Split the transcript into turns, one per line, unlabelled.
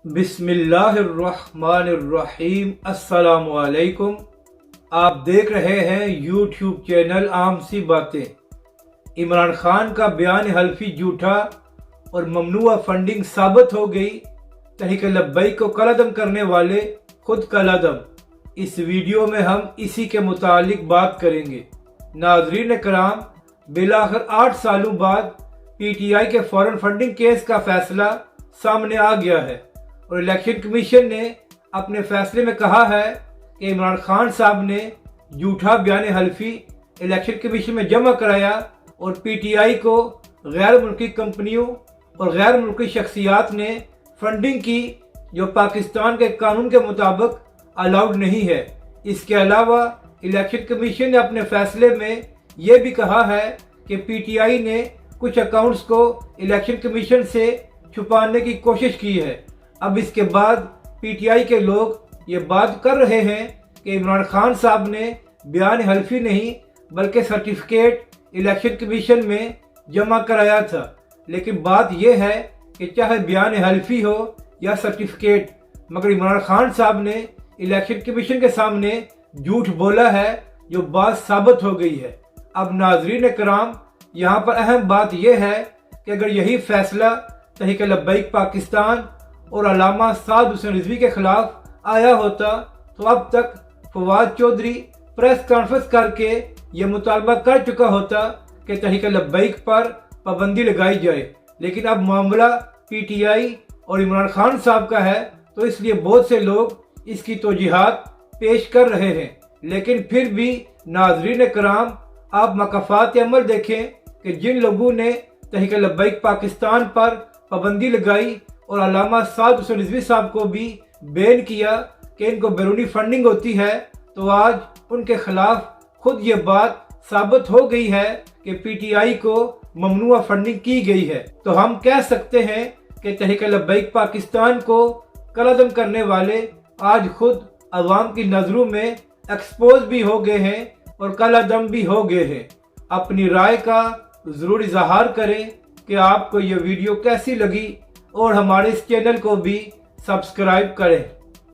बिस्मिल्लाहिर्रहमानिर्रहीम। अस्सलाम वालेकुम। आप देख रहे हैं यूट्यूब चैनल आम सी बातें। इमरान खान का बयान हल्फी झूठा और ममनुआ फंडिंग साबित हो गई। तहरीक लब्बैक को कलअदम करने वाले खुद कलअदम। इस वीडियो में हम इसी के मुतालिक बात करेंगे। नाज़रीन कराम, बिलाखिर 8 सालों बाद PTI के फॉरेन फंडिंग केस का फैसला सामने आ गया है और इलेक्शन कमीशन ने अपने फैसले में कहा है कि इमरान खान साहब ने झूठा बयान हल्फी इलेक्शन कमीशन में जमा कराया और PTI को गैर मुल्की कंपनियों और गैर मुल्की शख्सियात ने फंडिंग की, जो पाकिस्तान के कानून के मुताबिक अलाउड नहीं है। इसके अलावा इलेक्शन कमीशन ने अपने फैसले में यह भी कहा है कि PTI ने कुछ अकाउंट्स को इलेक्शन कमीशन से छुपाने की कोशिश की है। अब इसके बाद PTI के लोग ये बात कर रहे हैं कि इमरान खान साहब ने बयान हल्फी नहीं बल्कि सर्टिफिकेट इलेक्शन कमीशन में जमा कराया था। लेकिन बात यह है कि चाहे बयान हल्फी हो या सर्टिफिकेट, मगर इमरान खान साहब ने इलेक्शन कमीशन के सामने झूठ बोला है, जो बात साबित हो गई है। अब नाजरीन कराम, यहाँ पर अहम बात यह है कि अगर यही फैसला तहरीक लब्बैक पाकिस्तान और अल्लामा साद हुसैन रिजवी के खिलाफ आया होता तो अब तक फवाद चौधरी प्रेस कॉन्फ्रेंस करके ये मुतालबा कर चुका होता कि तहरीक लब्बैक पर पाबंदी लगाई जाए। लेकिन अब मामला PTI और इमरान खान साहब का है, तो इसलिए बहुत से लोग इसकी तौजीहात पेश कर रहे हैं। लेकिन फिर भी नाजरीन कराम, आप मकाफात अमल देखें कि जिन लोगों ने तहरीक लब्बैक पाकिस्तान पर पाबंदी लगाई और अल्लामा साद हुसैन रिजवी साहब को भी बैन किया कि इनको बैरूनी फंडिंग होती है, तो आज उनके खिलाफ खुद ये बात साबित हो गई है कि PTI को ममनुआ फंडिंग की गई है। तो हम कह सकते हैं कि तहरीक लब्बैक पाकिस्तान को कलअदम करने वाले आज खुद अवाम की नज़रों में एक्सपोज भी हो गए हैं और कलअदम भी हो गए हैं। अपनी राय का ज़रूर इजहार करें कि आपको यह वीडियो कैसी लगी और हमारे इस चैनल को भी सब्सक्राइब करें।